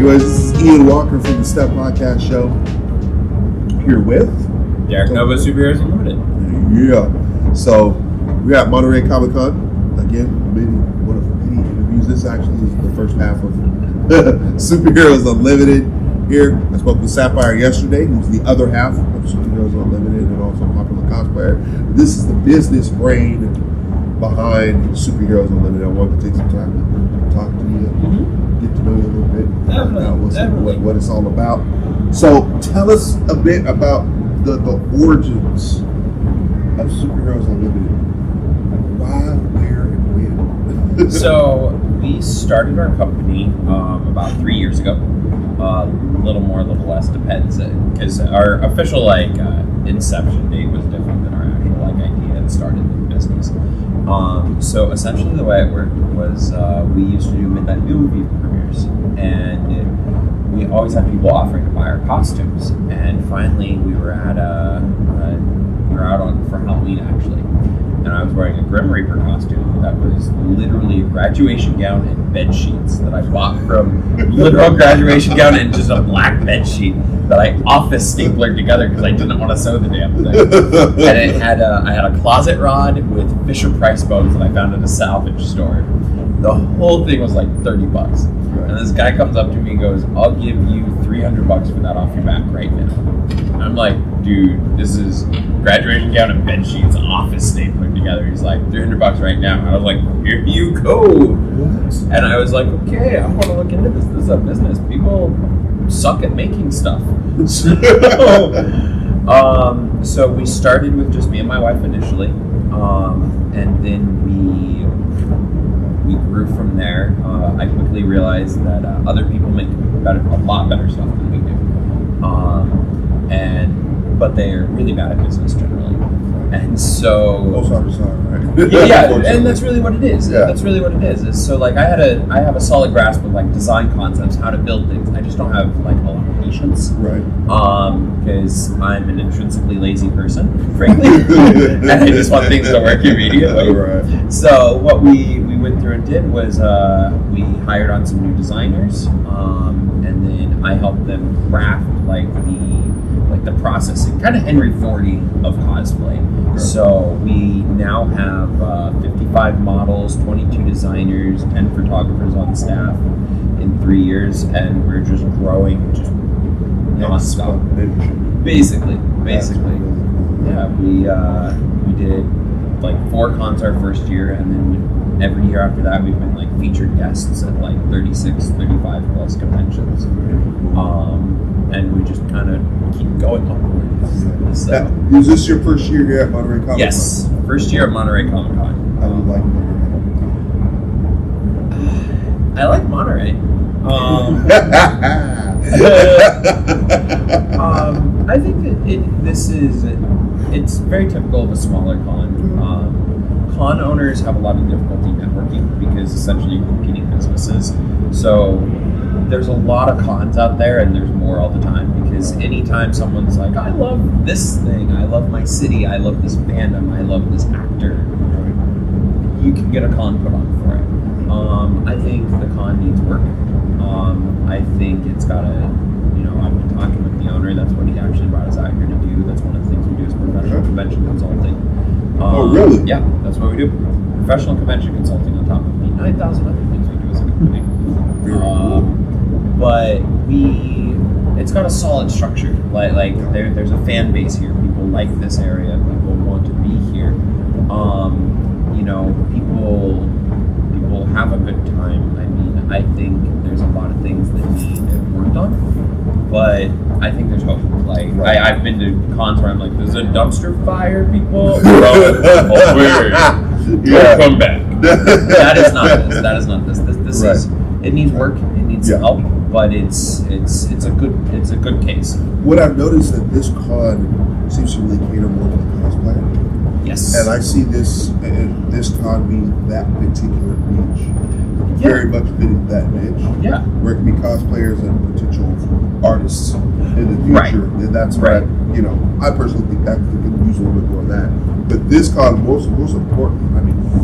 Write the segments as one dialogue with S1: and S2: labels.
S1: Anyways, this is Ian Walker from the Step Podcast Show. Here with
S2: Derrick Nova, Superheroes Unlimited.
S1: Yeah. So we're at Monterey Comic Con again. One of many interviews. This actually is the first half of Superheroes Unlimited. Here, I spoke with Sapphire yesterday, who's the other half of Superheroes Unlimited and also a popular cosplayer. This is the business brain behind Superheroes Unlimited. I wanted to take some time to talk to you, get to know you a little bit,
S2: Definitely.
S1: What it's all about. So tell us a bit about the origins of Superheroes Unlimited. Why, where, and when?
S2: So we started our company about 3 years ago. A little more, a little less, depends. Because our official inception date was different than our actual idea and started the business. So essentially the way it worked was we used to do midnight movie premieres, and we always had people offering to buy our costumes. And finally, we were out for Halloween actually, and I was wearing a Grim Reaper costume that was literally a graduation gown and bed sheets that I bought from literal graduation gown and just a black bed sheet that I office staplered together because I didn't want to sew the damn thing. And it had I had a closet rod with Fisher Price bones that I found at a salvage store. The whole thing was like $30. And this guy comes up to me and goes, "I'll give you $300 for that off your back right now." And I'm like, "Dude, this is graduation gown and bed sheets, office stapling together." He's like, $300 right now. And I was like, "Here you go." And I was like, "Okay, I want to look into this. This is a business. People suck at making stuff." So we started with just me and my wife initially, and then we grew from there. I quickly realized that other people make a lot better stuff than we do, but they're really bad at business generally. And so
S1: Most artists are, right?
S2: yeah, and that's really what it is.
S1: Yeah.
S2: That's really what it is. So I have a solid grasp of design concepts, how to build things. I just don't have a lot of patience.
S1: Right.
S2: Because I'm an intrinsically lazy person, frankly, and I just want things to work immediately.
S1: Right.
S2: So what we went through and did was we hired on some new designers, and then I helped them craft the processing, kind of Henry Fordy of cosplay.
S1: Okay.
S2: So we now have 55 models, 22 designers, 10 photographers on staff in 3 years, and we're just growing non-stop. Basically. Yeah, we did 4 cons our first year, and then every year after that we've been featured guests at 36, 35 plus conventions. And we just kind of keep going upwards. So.
S1: Now, is this your first year here at Monterey Comic Con?
S2: Yes, first year at Monterey Comic Con.
S1: How do you like Monterey?
S2: I like Monterey. I think that it's very typical of a smaller con. Con owners have a lot of difficulty networking because essentially you're competing businesses. So there's a lot of cons out there, and there's more all the time, because anytime someone's like, "I love this thing, I love my city, I love this fandom, I love this actor," you can get a con put on for it. I think the con needs work. I think it's got to, I've been talking with the owner. That's what he actually brought us out here to do. That's one of the things we do is professional convention consulting.
S1: Oh, really?
S2: Yeah, that's what we do. Professional convention consulting on top of 9,000 other things we do as a company. But it's got a solid structure. There's a fan base here. People like this area. People want to be here. People have a good time. I mean, I think there's a lot of things that need worked on, but I think there's hope. I've been to cons where I'm like, "There's a dumpster fire, people." Weird. Come back. That is not this. This
S1: Right.
S2: is. It needs work. It needs help, but it's a good case.
S1: What I've noticed that this con seems to really cater more to the cosplayer.
S2: Yes.
S1: And I see this con being that particular niche. Very much fitting that niche.
S2: Yeah.
S1: Where it can be cosplayers and potential artists in the future.
S2: Right.
S1: And that's right. I personally think that we could use a little bit more of that. But this con, most important,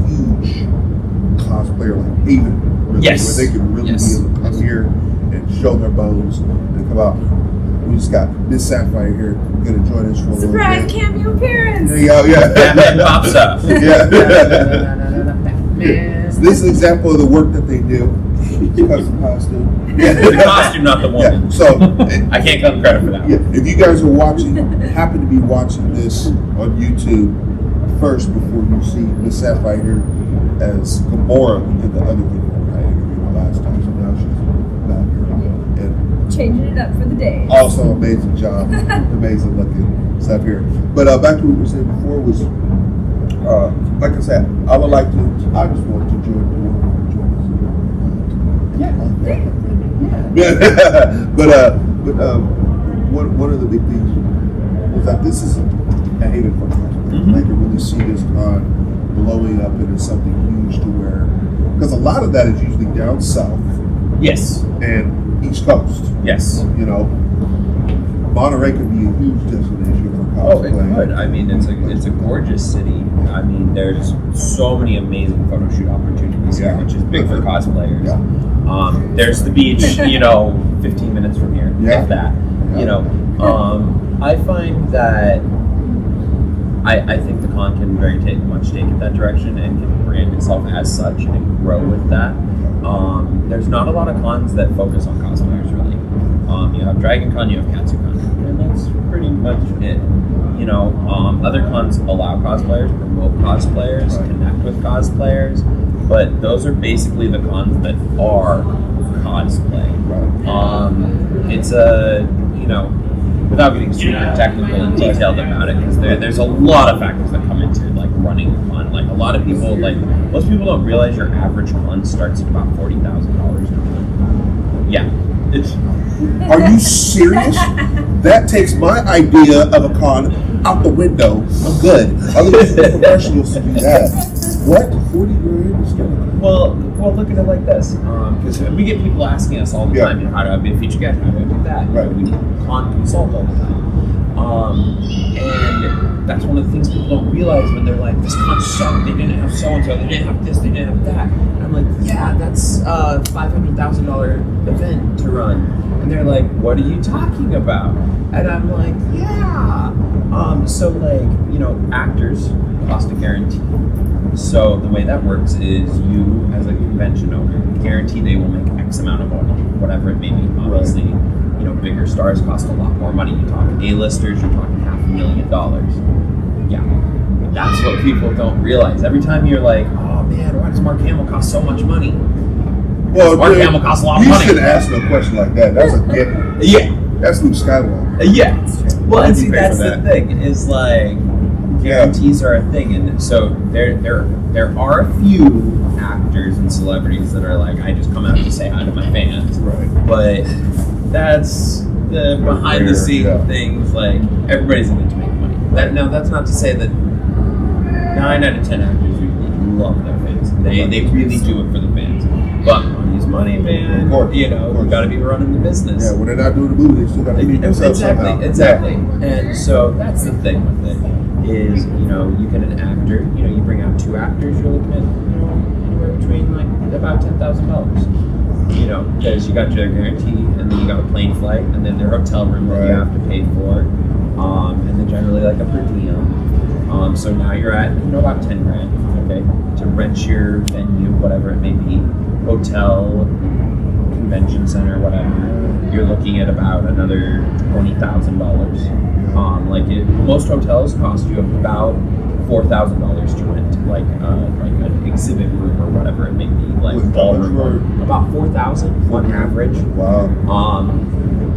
S1: huge cosplayer like Haven. Really,
S2: yes.
S1: Where they can really be able to come here and show their bones and come out. We just got Miss Sapphire here, going to join us for a little bit.
S3: Surprise cameo appearance!
S1: There you go, yeah.
S2: Batman pops up.
S1: Yeah. This is an example of the work that they do. Custom costume.
S2: The costume, not the woman.
S1: Yeah. So
S2: I can't claim credit for that.
S1: yeah, if you guys are happen to be watching this on YouTube first before you see Miss Sapphire here as Gamora in the other video I interviewed her last time. So now she's back here. And
S3: Changing it up for the day.
S1: also amazing job, amazing looking stuff here. But back to what we were saying before was, like I said, I just want to join us. But one of the big things is that this is a haven for cosplay. I can really see this con blowing up into something huge to where, because a lot of that is usually down south
S2: Yes.
S1: and East Coast.
S2: Yes.
S1: You know, Monterey could be a huge destination for
S2: Oh, it
S1: cosplay.
S2: could. I mean, it's a gorgeous city. I mean, there's so many amazing photo shoot opportunities here,
S1: Yeah.
S2: which is big for cosplayers.
S1: Yeah.
S2: There's the beach, 15 minutes from here.
S1: Yeah.
S2: If that. I find that I think the con can very much take it that direction and can brand itself as such and grow with that. There's not a lot of cons that focus on cosplayers really. You have Dragon Con, you have KatsuCon, and that's pretty much it. Other cons allow cosplayers, promote cosplayers, connect with cosplayers, but those are basically the cons that are cosplay. It's without getting super technical and detailed about it, because there's a lot of factors that come into like running a con. Like a lot of people, most people don't realize your average con starts at about $40,000. Yeah, it's.
S1: Are you serious? That takes my idea of a con out the window. I'm good. I'm looking for professionals to do that. What? 40 grand?
S2: Well, look at it like this, because we get people asking us all the time, how do I be a feature guest? How do I do that?
S1: Right.
S2: We con consult all the time, and that's one of the things people don't realize when they're like, this con sucked. They didn't have so and so. They didn't have this. They didn't have that. And I'm like, yeah, that's a $500,000 event to run. And they're like, what are you talking about? And I'm like, yeah. Actors cost a guarantee. So the way that works is you, as a convention owner, guarantee they will make X amount of money, whatever it may be. Obviously, bigger stars cost a lot more money. You talk A-listers, you're talking $500,000. Yeah, that's what people don't realize. Every time you're like, oh man, why does Mark Hamill cost so much money?
S1: Well,
S2: Mark Hamill costs a lot of money.
S1: You should ask no question like that. That's a given.
S2: Yeah.
S1: That's Luke Skywalker.
S2: Yeah. Well, and see,
S1: You pay
S2: that's
S1: for
S2: the
S1: that.
S2: thing, is like, guarantees are a thing, and so there are a few actors and celebrities that are like, I just come out to say hi to my fans.
S1: Right.
S2: But that's the behind the scenes things, like, everybody's in it to make money. That's not to say that 9 out of 10 actors usually love their fans. They really do it for the fans. But money's money, man.
S1: Of course.
S2: You got to be running the business.
S1: Yeah, when they're not doing the movie, they still got to feed themselves somehow.
S2: Exactly. And so that's the thing with it, is, you get an actor, you bring out 2 actors, you're looking at, anywhere between like about $10,000. Because you got your guarantee, and then you got a plane flight, and then their hotel room that you have to pay for, and then generally like a per diem. So now you're at, about 10 grand, okay, to rent your venue, whatever it may be, hotel, convention center, whatever. You're looking at about another $20,000. Most hotels cost you about $4,000 to rent, like an exhibit room or whatever it may be, like ballroom. About $4,000 on average.
S1: Wow.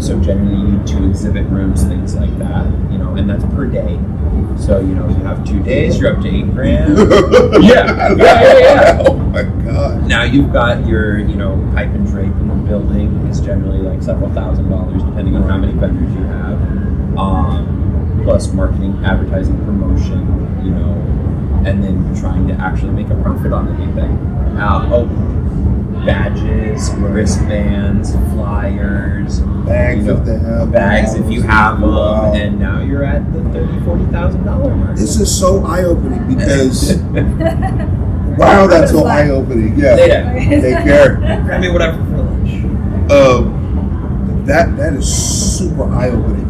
S2: So generally you need 2 exhibit rooms, things like that, and that's per day. So, you have 2 days, you're up to $8 grand. Yeah.
S1: Oh my God.
S2: Now you've got your, pipe and drape in the building. It's generally like several $1,000s, depending on how many vendors you have. Plus marketing, advertising, promotion, and then trying to actually make a profit on anything. Badges, wristbands, flyers,
S1: Bags if they have
S2: bags
S1: them.
S2: if you have them,
S1: Wow.
S2: and now you're at the $30,000-$40,000 mark.
S1: This is so eye-opening because, wow, that's so eye-opening. Yeah.
S2: Yeah.
S1: Take care.
S2: Grab me whatever for lunch.
S1: that is super eye-opening.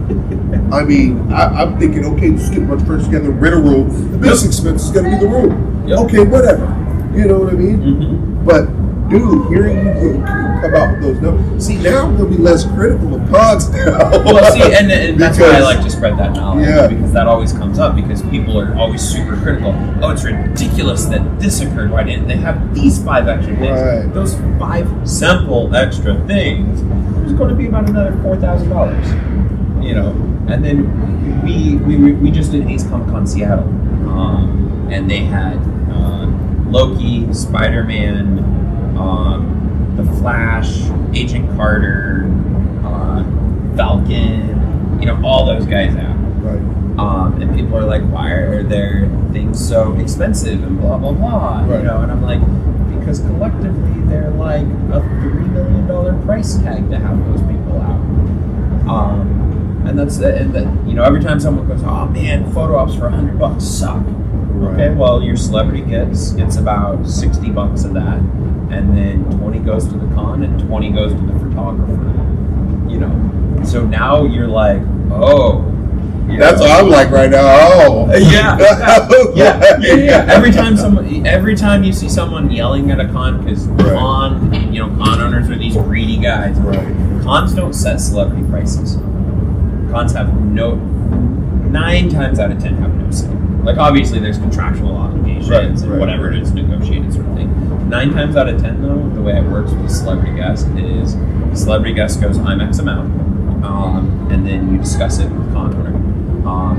S1: I mean, I'm thinking, okay, just get a bunch of friends together, rent a room. The biggest expense is going to be the room.
S2: Yep.
S1: Okay, whatever. You know what I mean?
S2: Mm-hmm.
S1: But, dude, hearing you come out with those numbers. See, now I'm going to be less critical of pods now.
S2: Well, see, and that's why I like to spread that knowledge.
S1: Yeah.
S2: Because that always comes up because people are always super critical. Oh, it's ridiculous that this occurred. Why didn't they have these 5 extra things?
S1: Right.
S2: Those 5 simple extra things is going to be about another $4,000. You know, and then we just did Ace Comic-Con Seattle, and they had Loki, Spider-Man, The Flash, Agent Carter, Falcon, you know, all those guys out.
S1: Right.
S2: And people are like, why are their things so expensive and blah, blah, blah.
S1: Right.
S2: You know, and I'm like, because collectively they're like a $3 million price tag to have those people out. And that's, you know, every time someone goes, oh man, photo ops for $100 suck.
S1: Right.
S2: Okay, well, your celebrity gets about $60 of that, and then 20 goes to the con and 20 goes to the photographer. You know, so now you're like, oh, you
S1: That's
S2: know,
S1: what I'm like right now. Oh,
S2: yeah. Every time you see someone yelling at a con, because con owners are these greedy guys.
S1: Right.
S2: Cons don't set celebrity prices. Cons have 9 times out of 10 have no say. Like, obviously there's contractual obligations and whatever it is, negotiated sort of thing. 9 times out of 10 though, the way it works with a celebrity guest is the celebrity guest goes, I'm X amount, and then you discuss it with the con owner,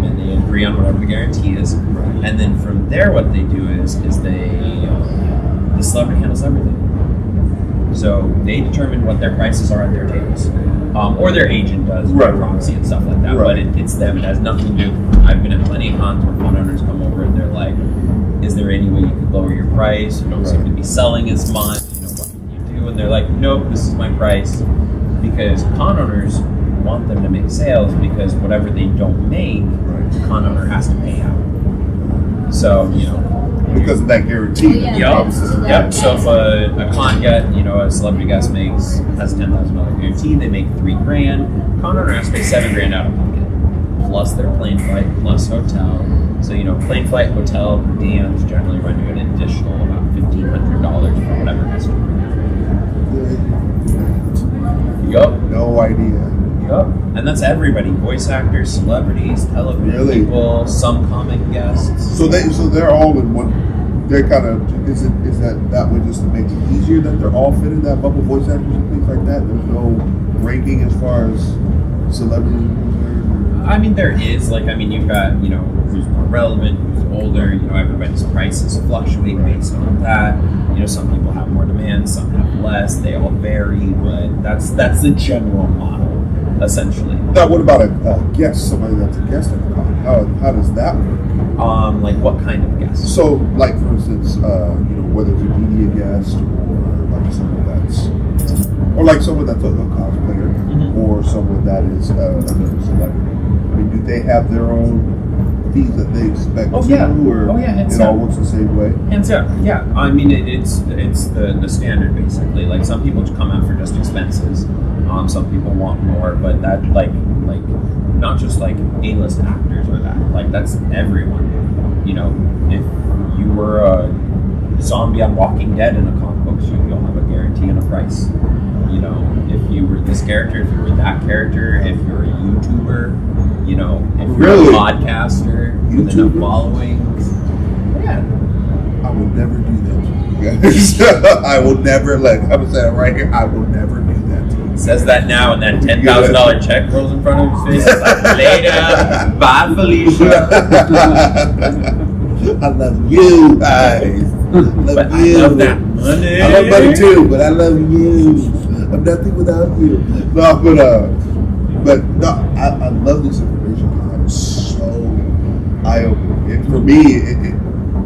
S2: and they agree on whatever the guarantee is, and then from there what they do is they the celebrity handles everything. So they determine what their prices are at their tables, or their agent does, by proxy and stuff like that. But it's them. It has nothing to do. I've been at plenty of cons where con owners come over and they're like, "Is there any way you could lower your price? You don't seem to be selling as much. You know, what can you do?" And they're like, "Nope, this is my price," because con owners want them to make sales because whatever they don't make, the con owner has to pay out. So you know.
S1: Because of that guarantee.
S2: Yep. So if a con get, you know, a celebrity guest has a $10,000 guarantee, they make $3,000. Con owner has to pay $7,000 out of pocket, plus their plane flight, plus hotel. So you know, plane flight, hotel, per diems generally run you an additional about $1,500 for whatever customer. Yup.
S1: No idea.
S2: Yup. And that's everybody: voice actors, celebrities, television people, some comic guests.
S1: So they're all in one. They're kind of is that way just to make it easier that they're all fit in that bubble, voice actors and things like that. There's no ranking as far as celebrities are concerned.
S2: I mean, there is you've got, you know, who's more relevant, who's older. You know, everybody's prices fluctuate based on that. You know, some people have more demand, some have less. They all vary, but that's the general model, essentially.
S1: Now, what about a guest? Somebody that's a guest at the con. How does that work?
S2: Like what kind of guest?
S1: So, like for instance, you know, whether it's a media guest or like someone that's a cosplayer, or someone that is another celebrity. I mean, do they have their own fees that they expect
S2: Or
S1: it all works the same way?
S2: Hands down, yeah. I mean, it's the standard basically. Like some people come out for just expenses. Some people want more, but that like not just like A-list actors or that. Like that's everyone. You know, if you were a zombie on Walking Dead in a comic book, you'll have a guarantee and a price. You know, if you were this character, if you were that character, if you're a YouTuber, you know, if you're a podcaster with enough following. Yeah.
S1: I will never do that to you guys. I will never I'm saying right here, I will never do that to you.
S2: Says that now, and that $10,000 check rolls in front of his face. It's like, later, bye, Felicia.
S1: I love you guys. I love
S2: that money.
S1: I love money too, but I love you. I'm nothing without you. No, but no, I love this information because it's so eye-opening. For me, it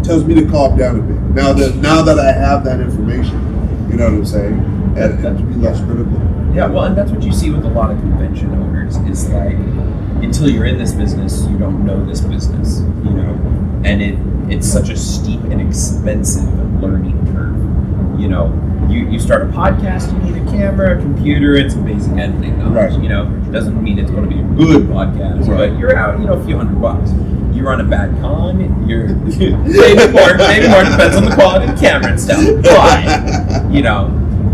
S1: tells me to calm down a bit. Now that I have that information, you know what I'm saying, and to be less critical.
S2: Yeah, well, and that's what you see with a lot of convention owners is like, until you're in this business, you don't know this business, you know, and it's such a steep and expensive learning curve. You know, you start a podcast, you need a camera, a computer, and some basic editing knowledge.
S1: Right.
S2: You know, doesn't mean it's going to be a good podcast,
S1: Right.
S2: but you're out, a few $100. You run a bad con, you're maybe more depends on the quality of the camera and stuff.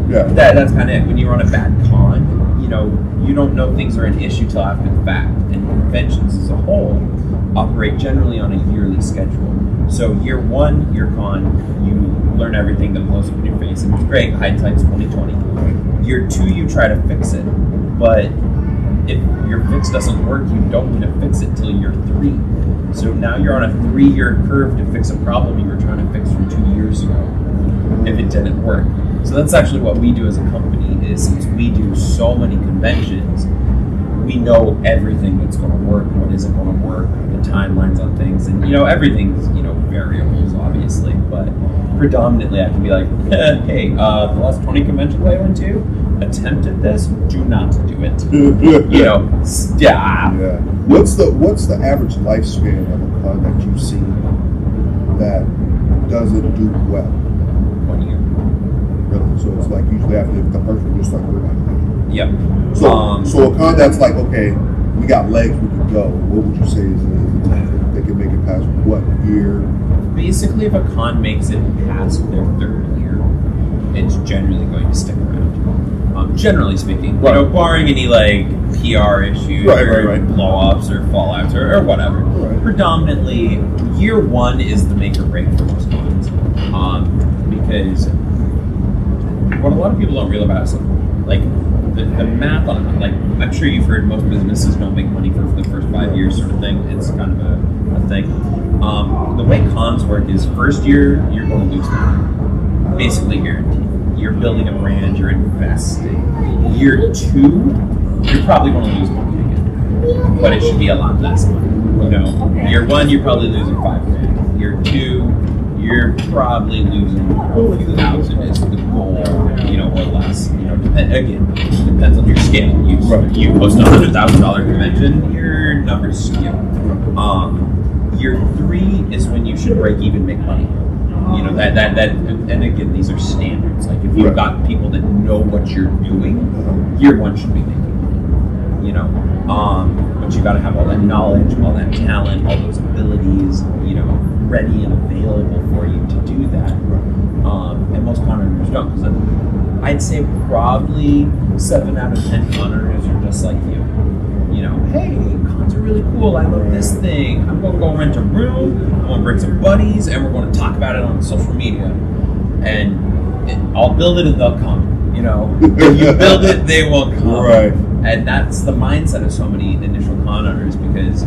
S2: But that's kind of it. When you run a bad con, you don't know things are an issue till after the fact. And conventions as a whole operate generally on a yearly schedule. So year one, your con, you learn everything that blows up in your face, and it's great. Hindsight's 20/20. Year two, you try to fix it, but if your fix doesn't work, you don't need to fix it till year three. So now you're on a 3-year curve to fix a problem you were trying to fix from 2 years ago, if it didn't work. So that's actually what we do as a company, is since we do so many conventions, we know everything that's going to work, what isn't going to work, the timelines on things, and everything's variables obviously, but predominantly I can be like, hey, the last 20 conventions I went to attempted this, do not do it. Stop.
S1: Yeah. What's the average lifespan of a con that you've seen that doesn't do well?
S2: 1 year.
S1: Really? So it's like usually after the person just like we're not.
S2: Yep.
S1: So a con that's like, okay, we got legs, we can go. What would you say is they can make it past what year?
S2: Basically, if a con makes it past their third year, it's generally going to stick around. Generally speaking,
S1: Right.
S2: Barring any like PR issues or blow-ups or fallouts or whatever.
S1: Right.
S2: Predominantly, year one is the make or break for most cons, because what a lot of people don't realize, like the math on it, like I'm sure you've heard most businesses don't make money for the first 5 years, sort of thing. It's kind of a thing. The way cons work is first year you're going to lose money, basically guaranteed. You're building a brand, you're investing. Year two, you're probably going to lose money again, but it should be a lot less money.
S3: Okay.
S2: Year one, you're probably losing $5,000. Year two, you're probably losing a few thousand is the goal, or less. Depends on your scale. You post a $100,000 convention, your numbers skew. Year three is when you should break even, make money. That and again, these are standards. Like if you've got people that know what you're doing, year one should be making money. But you got to have all that knowledge, all that talent, all those abilities, ready and available for you to do that. And most con owners don't, because I'd say probably 7 out of 10 con owners are just like you. Hey, cons are really cool. I love this thing. I'm going to go rent a room. I'm going to bring some buddies, and we're going to talk about it on social media. And I'll build it, and they'll come. If you build it, they will come.
S1: Right.
S2: And that's the mindset of so many initial con owners, because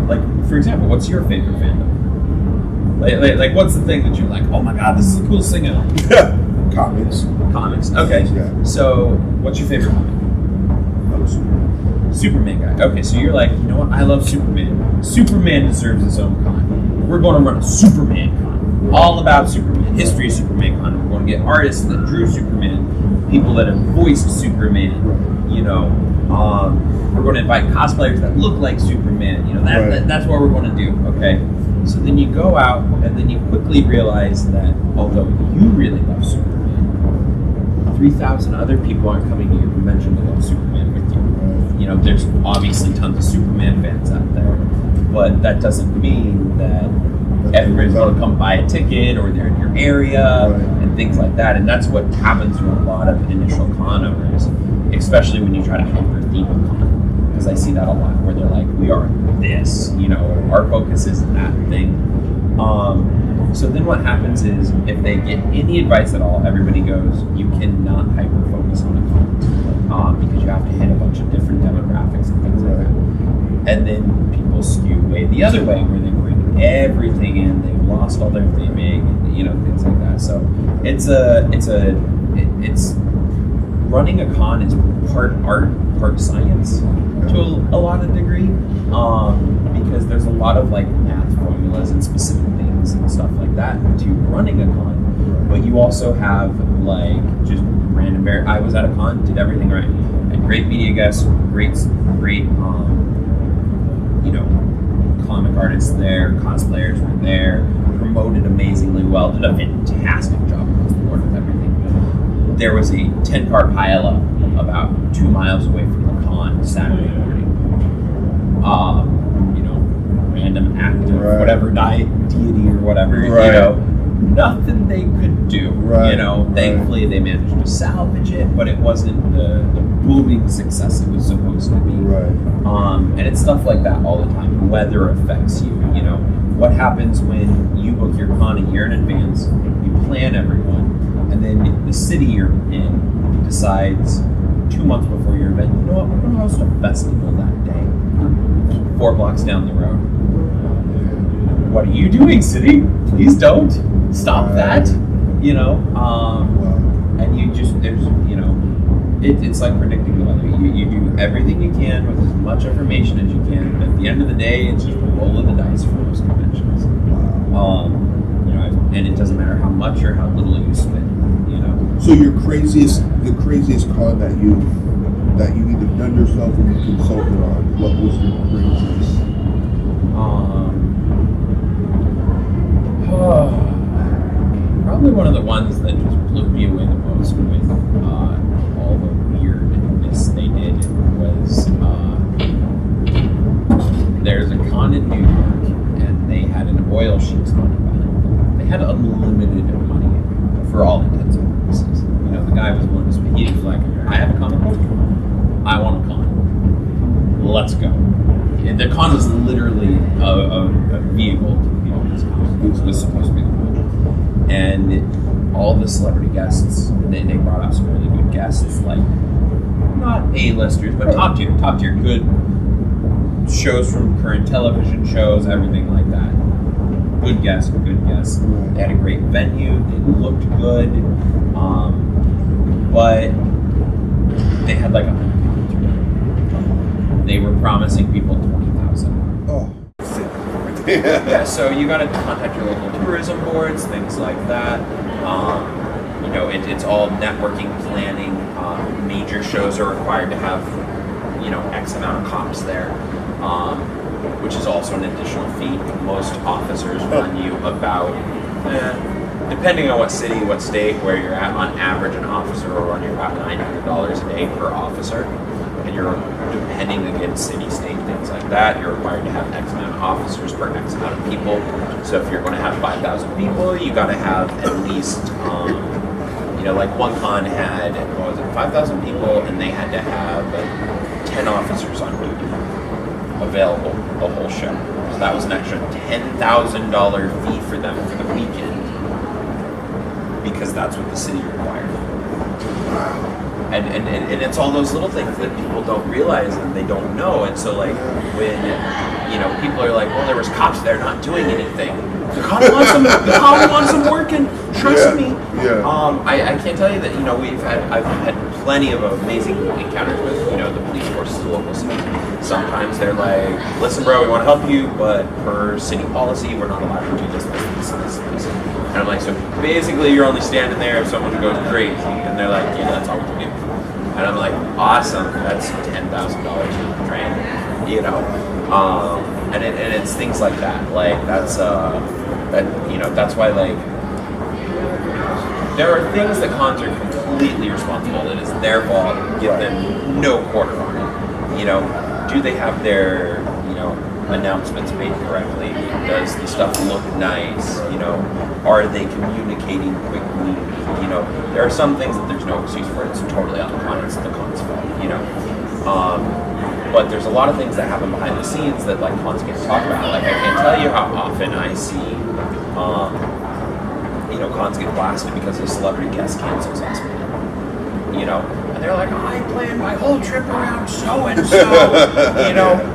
S2: like for example, what's your favorite fandom? Like what's the thing that you're like, oh my god, this is the coolest thing ever? Comics. Okay.
S1: Yeah.
S2: So what's your favorite comic? Superman guy. Okay, so you're like, what? I love Superman. Superman deserves his own con. We're going to run a Superman con. All about Superman. History of Superman con. We're going to get artists that drew Superman, people that have voiced Superman. We're going to invite cosplayers that look like Superman. That's what we're going to do. Okay. So then you go out, and then you quickly realize that although you really love Superman, 3,000 other people aren't coming to your convention to love Superman with you. There's obviously tons of Superman fans out there, but that doesn't mean that everybody's going to come buy a ticket or they're in your area and things like that. And that's what happens to a lot of initial con owners, especially when you try to help your theme of con. Because I see that a lot, where they're like, we are this, our focus is that thing. So then what happens is, if they get any advice at all, everybody goes, you cannot hyper-focus on a con, because you have to hit a bunch of different demographics and things like that. And then people skew way the other way, where they bring everything in, they've lost all their theming, and things like that. So it's running a con is part art, part science to a lot of degree, because there's a lot of like math formulas and specific things and stuff like that to running a con. But you also have like just random. I was at a con, did everything right. Had great media guests, great, comic artists there, cosplayers were there, promoted amazingly well, did a fantastic job across the board with there was a 10-car pileup about 2 miles away from the con Saturday morning. Random act of whatever deity or whatever, nothing they could do. Thankfully they managed to salvage it, but it wasn't the booming success it was supposed to be. And it's stuff like that all the time. Weather affects you. What happens when you book your con a year in advance, you plan everyone, and then the city you're in decides 2 months before your event, you know what, we're going to host a festival that day, 4 blocks down the road. What are you doing, city? Please don't stop that. And you just it's like predicting the weather. You do everything you can with as much information as you can, but at the end of the day, it's just a roll of the dice for most conventions. And it doesn't matter how much or how little you spend.
S1: So the craziest con that you've either done yourself or you consulted on, what was your craziest?
S2: Probably one of the ones that just blew me away the most with all the weirdness they did was there's a con in New York and they had an oil sheets money behind them. They had unlimited money for all intents and purposes. The guy was willing to spend. He was like, I have a comic book. I want a con. Let's go. And the con was literally a vehicle to be on this con. It was supposed to be the con. And all the celebrity guests, they brought out some really good guests, like not A-listers, but top tier, good shows from current television shows, everything like that. Good guests. They had a great venue. They looked good, but they had like 100 people. They were promising people 20,000.
S1: Oh.
S2: Yeah, so you got to contact your local tourism boards, things like that. It's all networking, planning. Major shows are required to have, X amount of cops there, which is also an additional fee. Most officers run you about, depending on what city, what state, where you're at, on average, an officer will run you about $900 a day per officer. And you're depending against city, state, things like that. You're required to have X amount of officers per X amount of people. So if you're going to have 5,000 people, you got to have at least, like one con had 5,000 people, and they had to have 10 officers on duty available the whole show. So that was an extra $10,000 fee for them for the weekend because that's what the city required. And it's all those little things that people don't realize and they don't know. And so when people are like, well, there was cops there not doing anything. The con wants them working. Trust me.
S1: Yeah.
S2: I can't tell you that I've had plenty of amazing encounters with the police forces of the local city. Sometimes they're like, listen, bro, we want to help you, but per city policy, we're not allowed to do this. And I'm like, so basically you're only standing there if someone goes crazy. And they're like, yeah, that's all we can do. And I'm like, awesome, that's $10,000 a drain, and it's things like that. Like that's that's why there are things that cons are completely responsible. It is their fault. Give them no quarter on it. Do they have their announcements made correctly? Does the stuff look nice? Are they communicating quickly? There are some things that there's no excuse for. It's totally on the con. It's the con's fault. But there's a lot of things that happen behind the scenes that cons can't talk about. I can't tell you how often I see cons get blasted because a celebrity guest cancels last minute. And they're like, I planned my whole trip around so and so.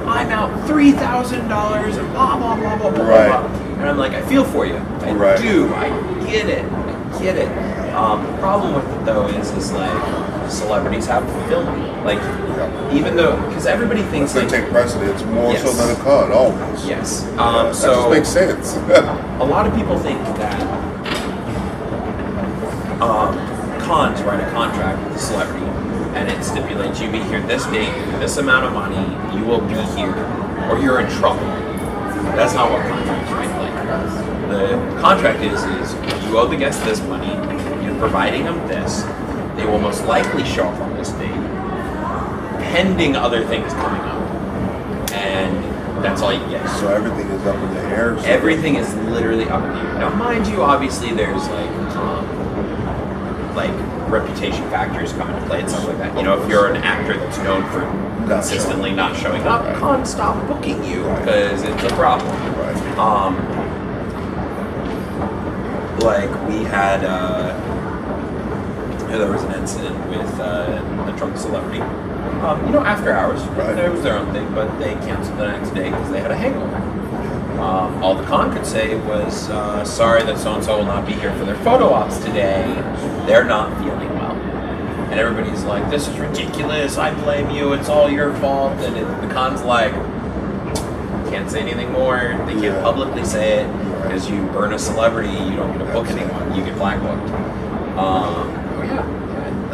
S2: I'm out $3,000 and blah blah blah blah blah blah. And I'm like, I feel for you. I do. I get it. The problem with it though is celebrities have film. Even though, because everybody thinks
S1: they take precedence more so than a con, always.
S2: Yes.
S1: That just makes sense.
S2: A lot of people think that cons write a contract with the celebrity, and it stipulates you be here this date, this amount of money, you will be here, or you're in trouble. That's not what contracts write. The contract is you owe the guest this money, you're providing them this, they he will most likely show up on this date, pending other things coming up. And that's all you get.
S1: So everything is up in the air. So
S2: Everything is literally up in the air. Now, mind you, obviously there's like reputation factors come into play and stuff like that. You know, if you're an actor that's known for consistently not showing up, can't stop booking you because it's a problem.
S1: Right.
S2: Like we had, there was an incident with a drunk celebrity. You know, after hours, it was their own thing, but they canceled the next day because they had a hangover. All the con could say was, sorry that so-and-so will not be here for their photo ops today. They're not feeling well. And everybody's like, this is ridiculous, I blame you, it's all your fault. And the con's like, can't say anything more. They can't publicly say it because you burn a celebrity, you don't get to book anyone, you get blackbooked.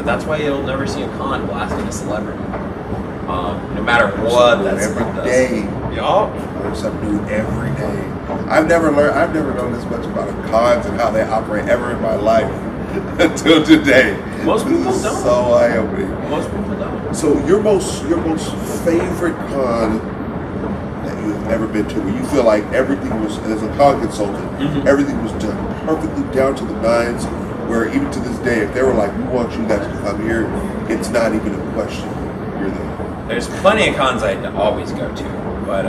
S2: That's why you'll never see a con blasting a celebrity. No matter what, that's
S1: every day.
S2: Yup.
S1: Learn something new every day. I've never known this much about cons and how they operate ever in my life until today.
S2: Most people don't.
S1: So eye-opening.
S2: Most people don't.
S1: So your most favorite con that you've ever been to, where you feel like everything was, as a con consultant, everything was done perfectly down to the nines, where even to this day, if they were like, we want you guys to come here, it's not even a question. You're there.
S2: There's plenty of cons I always go to, but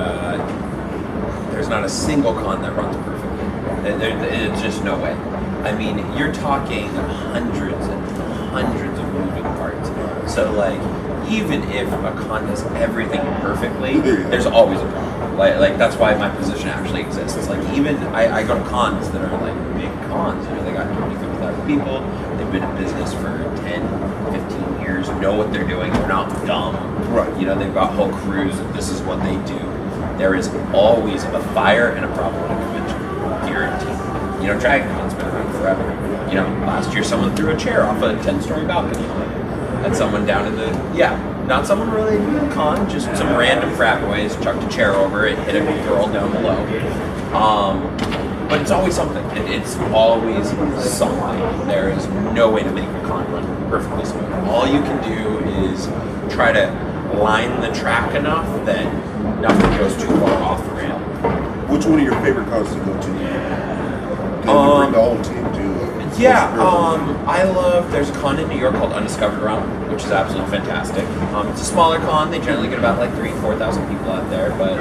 S2: there's not a single con that runs perfectly. There's just no way. I mean, you're talking hundreds and hundreds of moving parts. So, like, even if a con does everything perfectly, there's always a problem. Like that's why my position actually exists. It's like, even I go to cons that are like big cons. You know, they got 50,000 people. They've been in business for 10, 15 years. Know what they're doing. They're not dumb.
S1: Right.
S2: You know, they've got whole crews. And this is what they do. There is always a fire and a problem at a convention. Guaranteed. You know, Dragon Con's been around forever. You know, last year someone threw a chair off a 10-story balcony at someone down in the, not someone really in the con, just some random frat boys chucked a chair over it, hit a girl down below. But it's always something. It's always something. There is no way to make a con run perfectly smooth. All you can do is try to line the track enough that nothing goes too far off the rail.
S1: Which one of your favorite cons to go to? Did you bring the whole team to?
S2: I love, there's a con in New York called Undiscovered Realm, which is absolutely fantastic. It's a smaller con. They generally get about like 3,000 to 4,000 people out there, but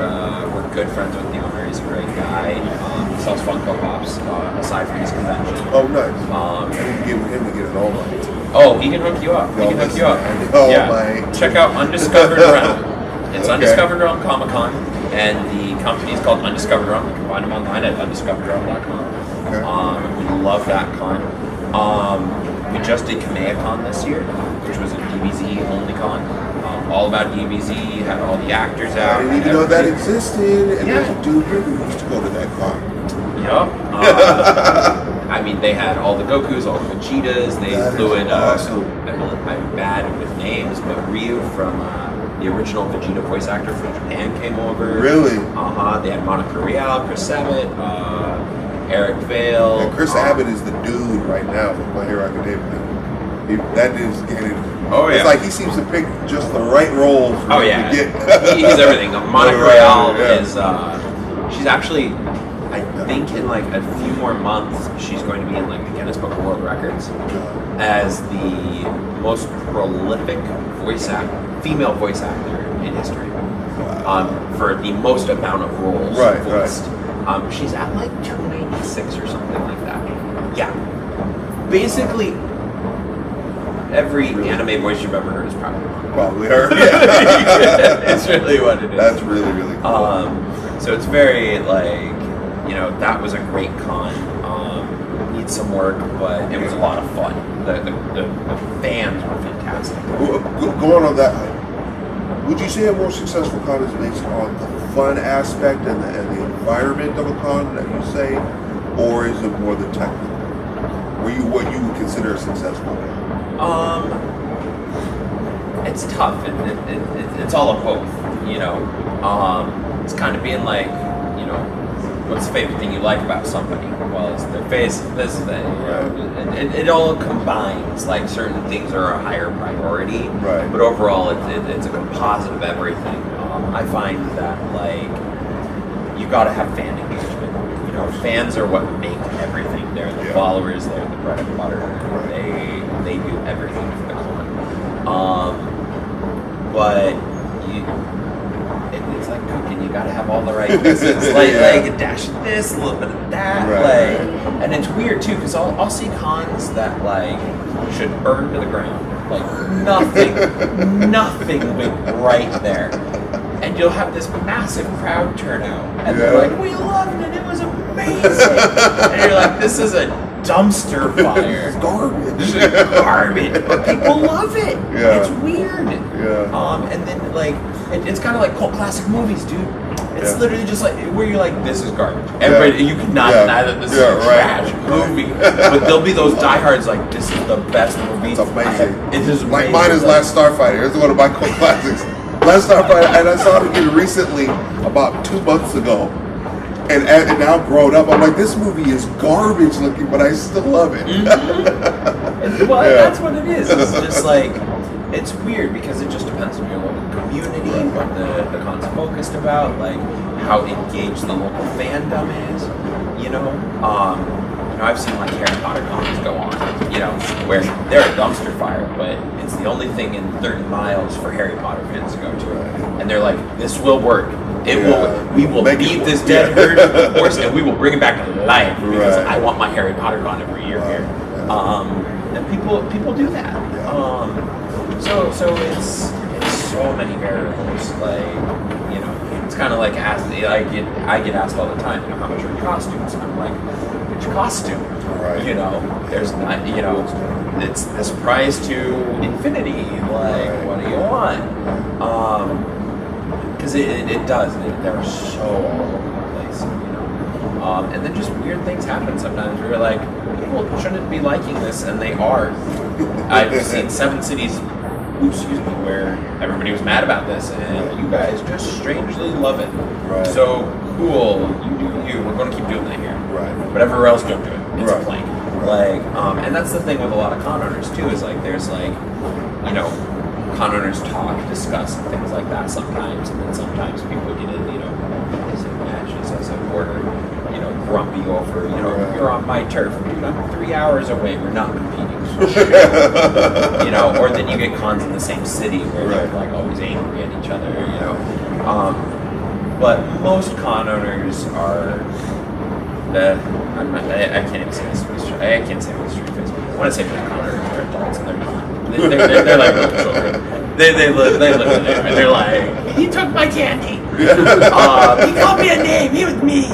S2: we're good friends with the owner. He's a great guy. He sells Funko Pops aside from his convention.
S1: Oh, nice. I need to get with him to get an all night.
S2: Oh, he can hook you up.
S1: My.
S2: Check out Undiscovered Realm. It's Undiscovered Realm Comic Con, and the company is called Undiscovered Realm. You can find them online at undiscoveredrealm.com. We love that con. We just did ComicCon this year, which was a DBZ only con. All about DBZ, had all the actors out.
S1: I didn't even know that existed. And there's a dude here who used to go to that con.
S2: Yup. I mean, they had all the Gokus, all the Vegetas. They flew in.
S1: Awesome.
S2: I'm bad with names, but Ryu from the original Vegeta voice actor from Japan came over.
S1: Really?
S2: They had Monica Rial, Chris Sabat, Eric Vale.
S1: And Chris Abbott is the dude right now with My Hero Academia. That dude's getting. It's like he seems to pick just the right roles.
S2: To get. He's everything. Monica Rial is. She's actually, I think, in like a few more months, she's going to be in like the Guinness Book of World Records as the most prolific female voice actor in history. For the most amount of roles voiced. She's at like 296 or something like that. Yeah. Basically, every anime voice you've ever heard is probably
S1: her.
S2: It's really what it is.
S1: That's really, really cool.
S2: So it's very like, that was a great con. Needs some work, but it was a lot of fun. The fans were fantastic.
S1: Going on that, would you say a more successful con is based on the fun aspect and the environment of a con that you say, or is it more the technical? What you would consider a successful con?
S2: It's tough. It's all of both. It's kind of being like, what's the favorite thing you like about somebody? Well, it's their face, this, that. It all combines. Like certain things are a higher priority,
S1: Right.
S2: but overall, it's a composite of everything. I find that like you got to have fan engagement. You know, fans are what make everything. They're the followers. They're the bread and butter. They do everything for the con. But it's like cooking. You gotta have all the right pieces. like a dash of this, a little bit of that.
S1: Right.
S2: And it's weird too because I'll see cons that like should burn to the ground. Like nothing will be right there. And you'll have this massive crowd turnout, and they're like, "We loved it. It was amazing." And you're like, "This is a dumpster fire.
S1: It's garbage.
S2: Garbage, but people love it.
S1: Yeah.
S2: It's weird." And then like it's kind of like cult classic movies, dude. It's literally just like where you're like, "This is garbage." Everybody, you cannot deny that this is a trash movie. But there'll be those diehards like, "This is the best movie."
S1: It's amazing.
S2: It is amazing.
S1: Like mine is Last Starfighter. Here's one of my cult classics. Last Starfighter, and I saw it again recently, about 2 months ago. And now grown up, I'm like, this movie is garbage looking, but I still love it.
S2: Well, that's what it is. It's just like, it's weird because it just depends on your local community, what the con's focused about, like how engaged the local fandom is, you know. I've seen like Harry Potter cons go on, you know, where they're a dumpster fire, but it's the only thing in 30 miles for Harry Potter fans to go to. And they're like, this will work. We will beat this dead herd horse and we will bring it back to life because I want my Harry Potter con every year here. And people do that. So it's so many variables. Like, you know, it's kind of like I get asked all the time, you know, how much are your costumes? And I'm like, which costume?
S1: Right.
S2: You know, there's not, you know, it's this price to infinity. Like, what do you want? Because it does. They're so all over the place, you know. And then just weird things happen sometimes where you're like, people shouldn't be liking this, and they are. I've seen 7 cities, where everybody was mad about this, and you guys just strangely love it.
S1: Right.
S2: So cool, you do you. We're going to keep doing that here.
S1: Right.
S2: But everywhere else, don't do it. It's a plank.
S1: Right.
S2: Like, and that's the thing with a lot of con owners too. Is like there's like, you know, con owners talk, discuss, and things like that sometimes, and then sometimes people get in, you know, matches as a border, you know, grumpy over, you know, you're on my turf, dude. I'm 3 hours away. We're not competing. You know, or then you get cons in the same city where they're like always angry at each other. You know, but most con owners are. I can't even say this. I can't say it with a straight face. I want to say most con owners are adults, and they're not. They're like little children. They live in there, and they're like, he took my candy. He called me a name. He was mean.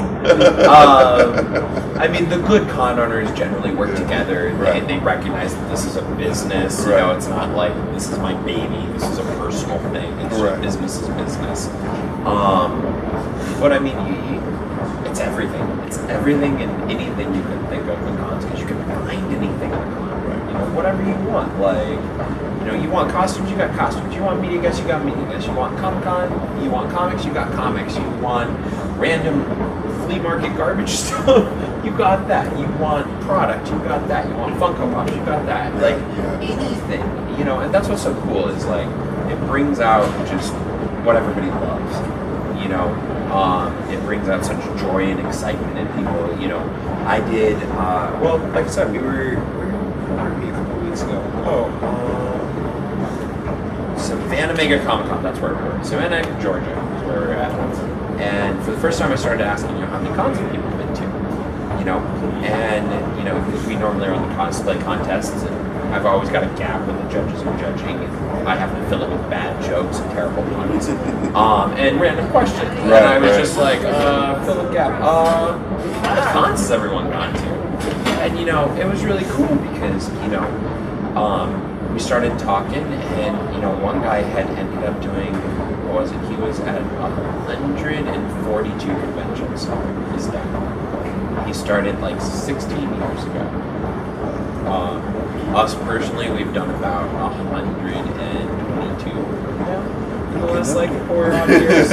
S2: I mean, the good con owners generally work together. They recognize that this is a business. You know, it's not like this is my baby. This is a personal thing. It's business is business. But I mean, it's everything. It's everything and anything you can think of with cons, because you can find anything in a con. You know, whatever you want. Like, you know, you want costumes, you got costumes. You want media guests, you got media guests. You want ComicCon, you want comics, you got comics. You want random flea market garbage stuff, you got that. You want product, you got that. You want Funko Pops, you got that. Like, anything, you know, and that's what's so cool is like, it brings out just what everybody loves, you know. It brings out such joy and excitement in people, you know. I did, well, like I said, we were a couple of weeks ago. Savannah Mega Comic Con, that's where we were. Savannah, Georgia is where we're at. And for the first time I started asking, you know, how many cons have people been to? You know, and, you know, because we normally are on the cosplay contests, and I've always got a gap when the judges are judging, and I have to fill it with bad jokes and terrible puns. And random questions. And I was just like, fill the gap. How many cons has everyone gone to? And, you know, it was really cool because, you know, we started talking, and, you know, one guy had ended up doing, what was it? He was at 142 conventions. His dad. He started like 16 years ago. Us personally, we've done about 122 in the last like 4 odd years.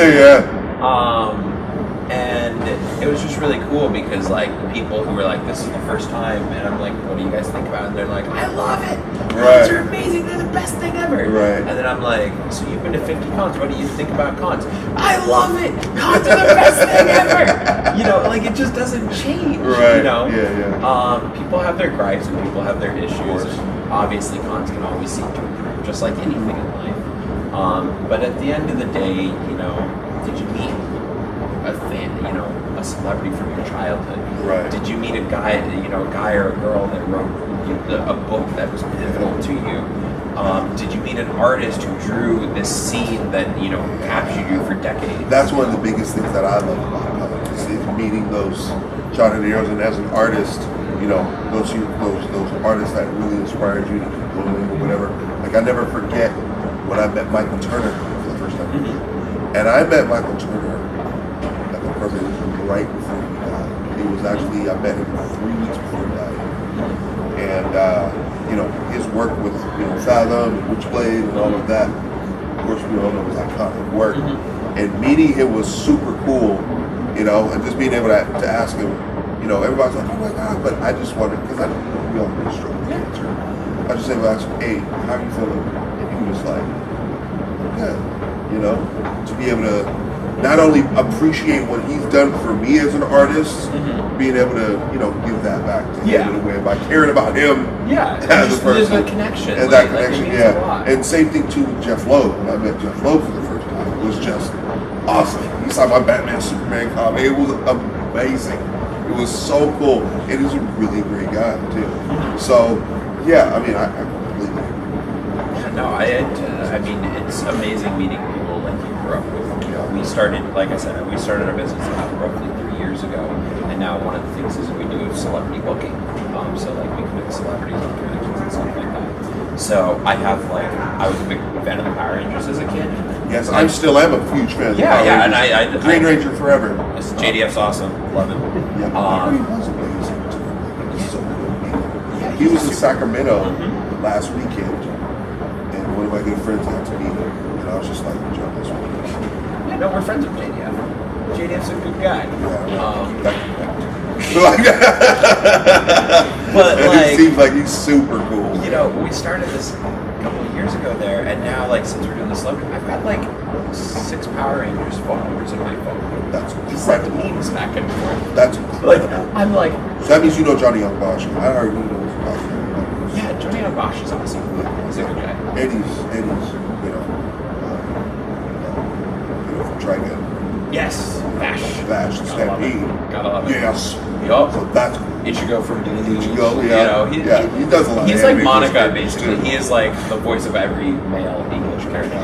S2: And it was just really cool because like the people who were like, this is the first time, and I'm like, what do you guys think about it? And they're like, I love it. Cons are amazing. They're the best thing ever.
S1: Right.
S2: And then I'm like, so you've been to 50 cons. What do you think about cons? I love it. Cons are the best thing ever. You know, like it just doesn't change.
S1: Right.
S2: You know.
S1: Yeah.
S2: People have their gripes and people have their issues. And obviously, cons can always seek to improve, just like anything in life. But at the end of the day, you know, did you meet a fan, you know, a celebrity from your childhood?
S1: Right.
S2: Did you meet a guy or a girl that wrote a book that was pivotal to you? Did you meet an artist who drew this scene that, you know, captured you for decades?
S1: That's one of the biggest things that I love about comics is meeting those childhood heroes, and as an artist, you know, those artists that really inspired you to keep going or whatever. Like I never forget when I met Michael Turner for the first time. Mm-hmm. And I met Michael Turner at the perfect right before he died. He was actually, I met him 3 weeks before he died. And you know, his work with, you know, Fathom and Witchblade and all of that, of course we all know was iconic work. Mm-hmm. And meeting him was super cool, you know, and just being able to ask him, you know, everybody's like, oh my God, but I just wanted, because I know we all really struggle with cancer. I just said, well, I asked him, hey, how are you feeling? And he was like, good, you know, to be able to not only appreciate what he's done for me as an artist, mm-hmm. being able to, you know, give that back to him in a way by caring about him as a person.
S2: There's a connection.
S1: And
S2: like,
S1: that connection, And same thing too with Jeff Loeb. When I met Jeff Loeb for the first time, it was just awesome. He saw my Batman Superman comic. It was amazing. It was so cool. And he's a really great guy too. So, yeah, I mean, I completely agree.
S2: No, I mean, it's amazing meeting people like you grew up with. You know, we started, like I said, we started our business about roughly 3 years ago, and now one of the things is we do celebrity booking. So like we commit celebrities on conventions and stuff like that. So I have I was a big fan of the Power Rangers as a kid.
S1: Yes, I still am a huge fan of the Power
S2: Rangers.
S1: And I Green Ranger forever.
S2: JDF's awesome, love him.
S1: Yeah, he was amazing. He was so cool. Yeah, he was in Sacramento last weekend, and one of my good friends got to meet him, and I was just like, Joe, this weekend.
S2: Yeah, no, we're friends with JDF. JDF's a good guy. But
S1: it seems like he's super cool.
S2: You know, we started this a couple of years ago there, and now since we're doing the celebrity, I've got 6 Power Rangers phone numbers in my phone.
S1: That's
S2: incredible. Memes back and forth.
S1: That's incredible.
S2: I'm like.
S1: So that means you know Johnny Young Bosch. I heard you know Bosch.
S2: Yeah, Johnny Young Bosch is awesome. He's a good guy.
S1: Eddie's, you know, from Trigun.
S2: Yes, Bash, the
S1: Stampede.
S2: Gotta love it.
S1: Yes.
S2: Yup.
S1: So that's cool.
S2: Ichigo from Disney.
S1: Ichigo,
S2: You know, he
S1: does a lot.
S2: He's like Monica, basically. He is like the voice of every male English character.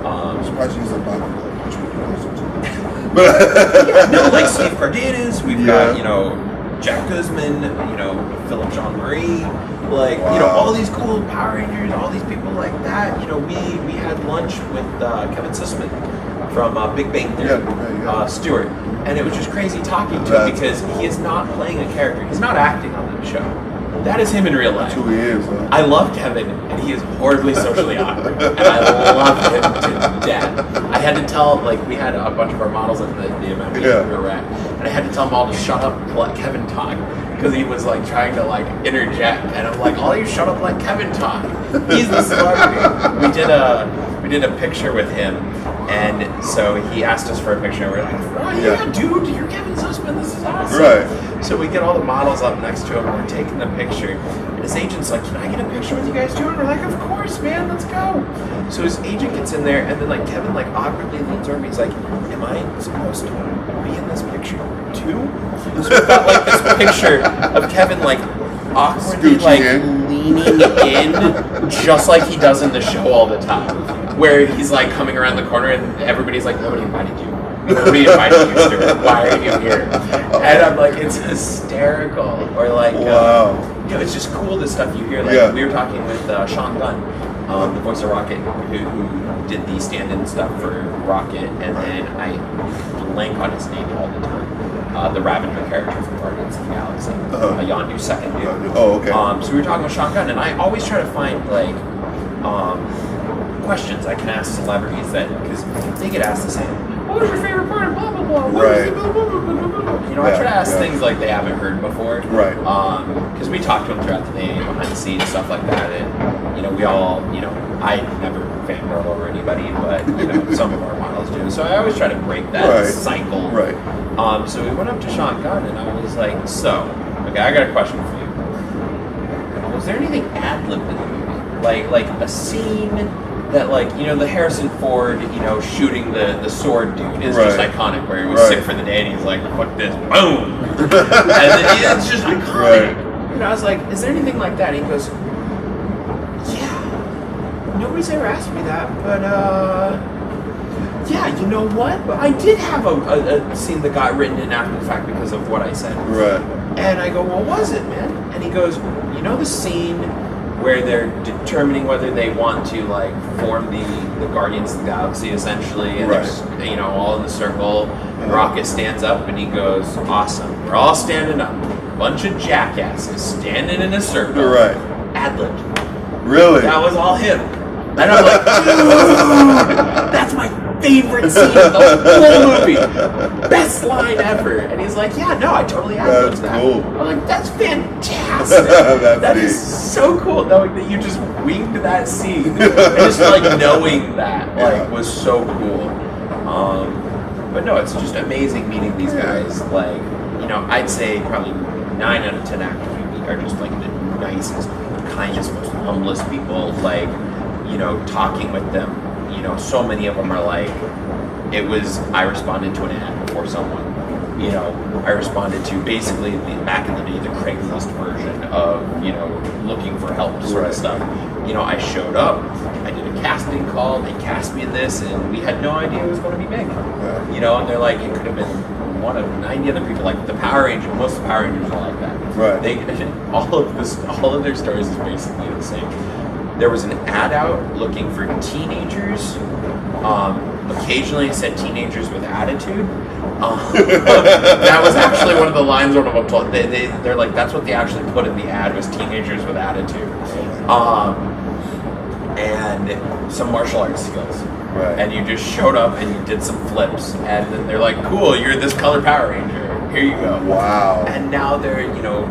S1: I'm surprised he's a Bible.
S2: No, like Steve Cardenas. We've got, you know, Jack Guzman. You know, Philip Jean Marie. Like, you know, all these cool Power Rangers. All these people like that. You know, we had lunch with Kevin Sussman from Big Bang Theory, Stewart. And it was just crazy talking to him because he is not playing a character. He's not acting on the show. That is him in real life.
S1: That's who he is. Huh?
S2: I love Kevin, and he is horribly socially awkward. And I love him to death. I had to tell, we had a bunch of our models at the event we were at, and I had to tell them all to shut up and let Kevin talk. Because he was, trying to, interject. And I'm like, all you shut up, let Kevin talk. He's the celebrity. We did a picture with him. And so he asked us for a picture, and we're like, oh yeah, dude, you're Kevin Sussman, this is awesome.
S1: Right.
S2: So we get all the models up next to him, and we're taking the picture. And his agent's like, can I get a picture with you guys too? And we're like, of course, man, let's go. So his agent gets in there, and then Kevin awkwardly leans over me. He's like, am I supposed to be in this picture too? So we got this picture of Kevin awkwardly leaning in, just like he does in the show all the time. Where he's coming around the corner and everybody's like, nobody invited you. Nobody invited you, Stuart. Why are you here? And I'm like, it's hysterical. Or it's just cool, the stuff you hear. We were talking with Sean Gunn, the voice of Rocket, who did the stand-in stuff for Rocket, and then I blank on his name all the time. The Ravager character from Guardians of the Galaxy. Yondu's second dude.
S1: Oh, okay.
S2: So we were talking with Sean Gunn, and I always try to find questions I can ask celebrities because they get asked the same. what was your favorite part of blah, blah, blah? What was it, blah, blah, blah, blah, blah, blah? You know, I try to ask things like they haven't heard before.
S1: Right.
S2: Because we talk to them throughout the day, behind the scenes, stuff like that. And, you know, we all, you know, I never fangirl over anybody, but, you know, some of our models do. So I always try to break that cycle.
S1: Right.
S2: So we went up to Sean Gunn, and I was like, so, okay, I got a question for you. Was there anything ad-libbed in the movie? Like a scene that, like, you know, the Harrison Ford, you know, shooting the sword dude is just iconic, where he was sick for the day and he's like, fuck this, boom! And then it's just iconic. Right. And I was like, is there anything like that? And he goes, yeah, nobody's ever asked me that, but, yeah, you know what? But I did have a scene that got written in after the fact because of what I said.
S1: Right.
S2: And I go, what was it, man? And he goes, you know the scene where they're determining whether they want to, like, form the Guardians of the Galaxy, essentially, and they're just, you know, all in the circle, and Rocket stands up, and he goes, awesome, we're all standing up, a bunch of jackasses standing in a circle, ad-libbed.
S1: Really?
S2: That was all him. And I'm like, dude, that's my favorite scene in the whole movie. Best line ever. And he's like, yeah, no, I totally ad-libbed that.
S1: Cool.
S2: I'm like, that's fantastic. That is so cool, knowing that you just winged that scene. And just, like, knowing that, like, was so cool. But no, it's just amazing meeting these guys. Like, you know, I'd say probably 9 out of 10 actors we meet are just, like, the nicest, kindest, most humblest people. Like, you know, talking with them, you know, so many of them are like, I responded to an ad before someone, you know, I responded to basically back in the day, the Craigslist version of, you know, looking for help sort of stuff. You know, I showed up, I did a casting call, they cast me in this, and we had no idea it was going to be big. You know, and they're like, it could have been one of 90 other people, like the Power Rangers, most of the Power Rangers are like that.
S1: Right.
S2: All of their stories is basically the same. There was an ad out looking for teenagers. Occasionally it said teenagers with attitude. That was actually one of the lines one of them told. They're like, that's what they actually put in the ad, was teenagers with attitude. And some martial arts skills.
S1: Right.
S2: And you just showed up and you did some flips. And then they're like, cool, you're this color Power Ranger. Here you go.
S1: Wow.
S2: And now they're, you know,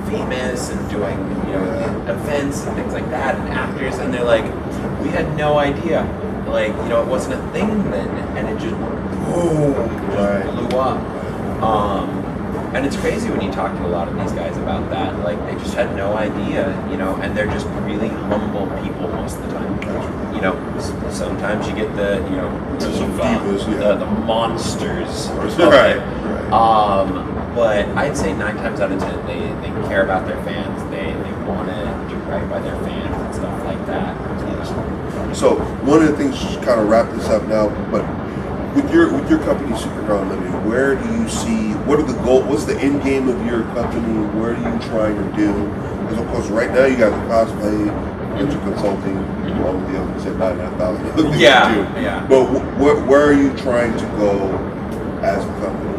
S2: famous and doing, you know, events and things like that, and actors, and they're like, we had no idea, like, you know, it wasn't a thing then, and it just boom, blew up. And it's crazy when you talk to a lot of these guys about that, like, they just had no idea, you know, and they're just really humble people most of the time. You know, sometimes you get the, you know, the monsters or something. But I'd say 9 times out of 10, they care about their fans. They want to do right by their fans and stuff like that.
S1: So one of the things, just kind of wrap this up now, but with your company, Superhero Unlimited, where do you see, what are the goals, what's the end game of your company? What are you trying to do? Because of course, right now you guys are cosplay, you're consulting, along with the other, you said 9,500.
S2: Yeah.
S1: But where are you trying to go as a company?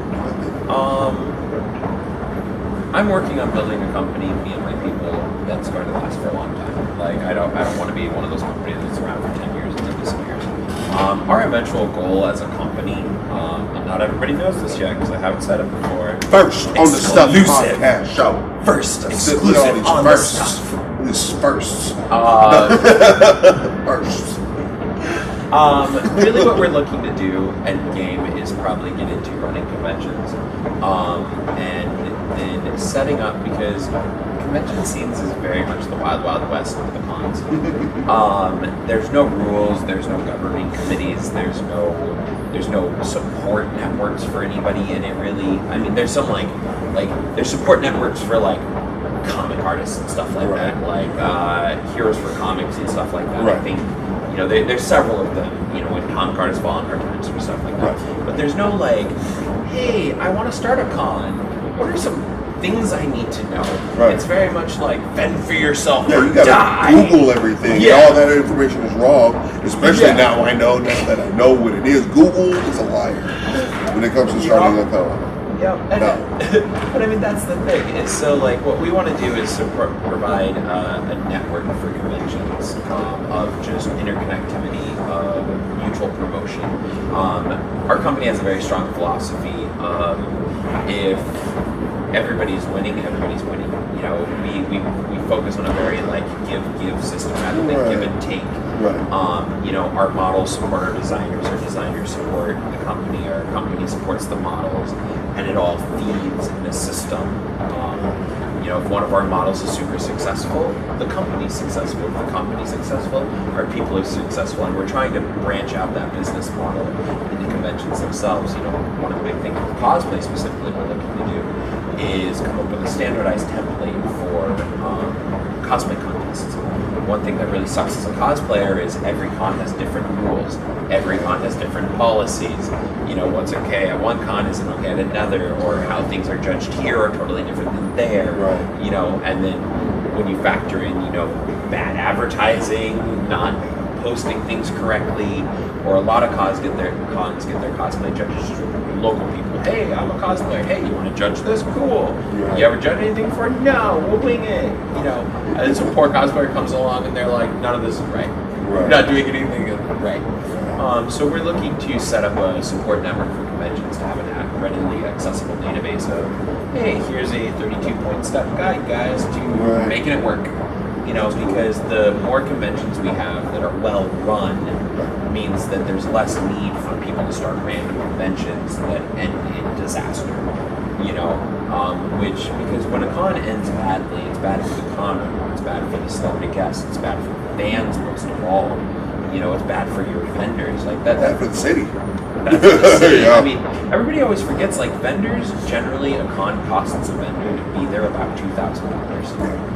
S2: I'm working on building a company, me and my people, that's going to last for a long time. Like, I don't want to be one of those companies that's around for 10 years and then disappears. Our eventual goal as a company, and not everybody knows this yet because I haven't said it before.
S1: First on the Stuff podcast show.
S2: First exclusive on the Stuff.
S1: This first. First.
S2: Really what we're looking to do, end game, is probably get into running conventions. And then setting up, because convention scenes is very much the wild, wild west of the cons. There's no rules, there's no governing committees, there's no support networks for anybody in it, really. I mean, there's some like there's support networks for like comic artists and stuff like that, like Heroes for Comics and stuff like that. I think, you know, there's several of them, you know, when comic artists fall on hard times or stuff like that. But there's no like, hey, I want to start a con. What are some things I need to know? It's very much like, fend for yourself or
S1: you gotta
S2: die.
S1: Google everything. All that information is wrong, especially now that I know what it is. Google is a liar when it comes to starting a con.
S2: But I mean, that's the thing. Is so like what we want to do is provide a network for conventions of just interconnectivity, of mutual promotion. Our company has a very strong philosophy of if everybody's winning, everybody's winning. You know, we focus on a very like give system rather than give and take.
S1: Right.
S2: You know, our models support our designers support the company, our company supports the models, and it all feeds in a system. You know, if one of our models is super successful, the company's successful. If the company's successful, our people are successful. And we're trying to branch out that business model into conventions themselves. You know, one of the big things with cosplay specifically we're looking to do is come up with a standardized template for cosplay contests. One thing that really sucks as a cosplayer is every con has different rules. Every con has different policies. You know, what's okay at one con isn't okay at another, or how things are judged here are totally different than there.
S1: Right.
S2: You know, and then when you factor in, you know, bad advertising, not posting things correctly, or a lot of cons get their cosplay judges from local people. Hey, I'm a cosplayer. Hey, you want to judge this? Cool.
S1: Right.
S2: You ever judge anything before? No, we'll wing it. You know, and some poor cosplayer comes along and they're like, none of this is right. We're not doing anything right. So we're looking to set up a support network for conventions to have a readily accessible database of, hey, here's a 32-point step guide, guys, to making it work. You know, because the more conventions we have that are well run means that there's less need for people to start random conventions that end in disaster. You know, because when a con ends badly, it's bad for the con owner, it's bad for the celebrity guests, it's bad for the fans most of all. You know, it's bad for your vendors. Like that.
S1: Bad for the city.
S2: Bad for the city.
S1: Yeah.
S2: I mean, everybody always forgets. Like vendors, generally, a con costs a vendor to be there about $2,000.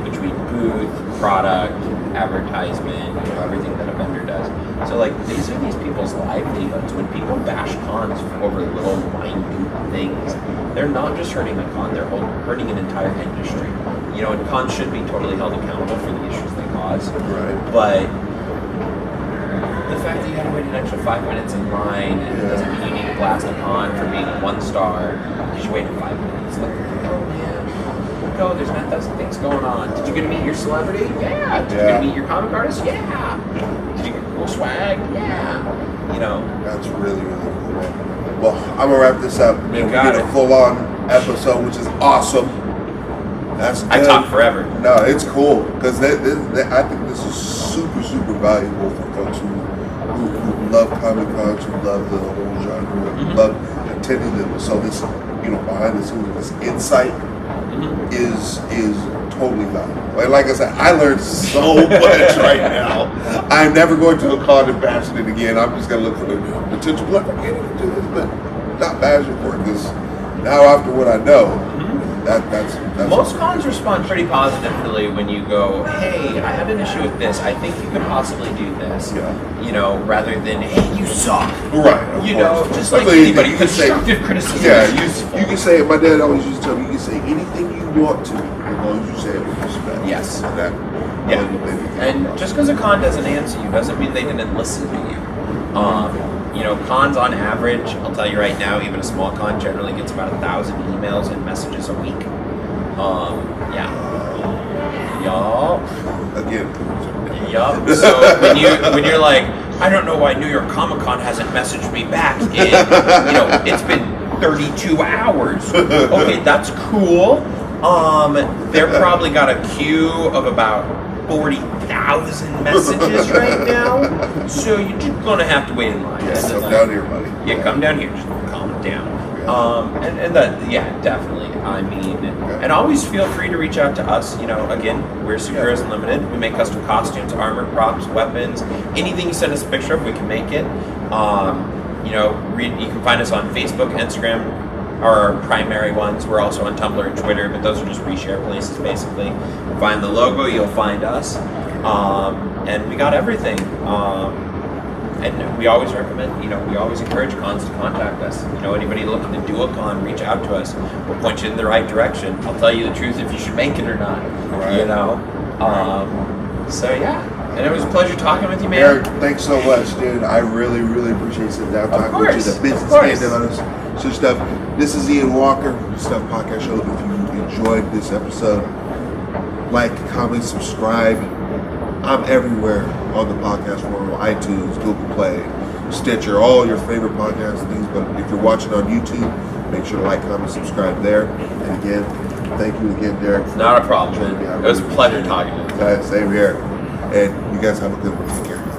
S2: Between booth, product, advertisement, you know, everything that a vendor does. So like these are these people's livelihoods. When people bash cons over little minute things, they're not just hurting a con, they're hurting an entire industry. You know, and cons should be totally held accountable for the issues they cause.
S1: Right.
S2: But the fact that you had to wait an extra 5 minutes in line and it doesn't mean you need to blast a con for being 1 star because you waited 5 minutes. Like, oh man. No, there's not those things going on. Did you get to meet your celebrity? Yeah. Did you get to meet your comic artist? Yeah. Did you get cool swag? Yeah. You know.
S1: That's really, really cool, man. Well, I'm going to wrap this up. We did a full-on episode, which is awesome. That's good.
S2: I talk forever.
S1: No, it's cool. Because I think this is super, super valuable for folks who love Comic Cons, who love the whole genre, who love attending them. So this, you know, behind the scenes, this insight is totally valuable. Like I said, I learned so much right now. I'm never going to a con and bash it again. I'm just going to look for the potential. Like, I can't even do this, but not bash it for it. Because now after what I know, that's
S2: most cons respond pretty positively when you go, hey, I had an issue with this. I think you could possibly do this.
S1: Yeah.
S2: You know, rather than, hey, you suck.
S1: Right.
S2: You know, just like anybody, constructive criticism is useful.
S1: You can say, my dad always used to tell me, you can say anything you want to, as long as you say it with respect.
S2: Yes.
S1: Yeah.
S2: And just because a con doesn't answer you doesn't mean they didn't listen to you. You know, cons on average, I'll tell you right now, even a small con generally gets about 1,000 emails and messages a week. Y'all.
S1: Again.
S2: Yup. So when you're like, I don't know why New York Comic Con hasn't messaged me back in, you know, it's been 32 hours. Okay, that's cool. They're probably got a queue of about 40,000 messages right now. So you're just gonna have to wait in line.
S1: Yeah, come down here, buddy.
S2: Yeah, come down here. Just calm down. And that, yeah, definitely. I mean, and always feel free to reach out to us. You know, again, we're Superheroes Unlimited. We make custom costumes, armor, props, weapons, anything you send us a picture of, we can make it. You know, you can find us on Facebook, Instagram, are our primary ones. We're also on Tumblr and Twitter, but those are just reshare places, basically. Find the logo, you'll find us. And we got everything. And we always recommend, you know, we always encourage cons to contact us. You know, anybody looking to do a con, reach out to us. We'll point you in the right direction. I'll tell you the truth if you should make it or not.
S1: Right.
S2: You know? So, yeah. And it was a pleasure talking with you, man.
S1: Eric, thanks so much, dude. I really, really appreciate sitting down talking with you. The business standing on us. So stuff. This is Ian Walker, Stuff Podcast Show. If you enjoyed this episode, like, comment, subscribe. I'm everywhere on the podcast world, iTunes, Google Play, Stitcher, all your favorite podcast things. But if you're watching on YouTube, make sure to like, comment, subscribe there. And again, thank you again, Derrick.
S2: Not a problem, man. It was a pleasure talking to you.
S1: Same here. And you guys have a good one. Take care.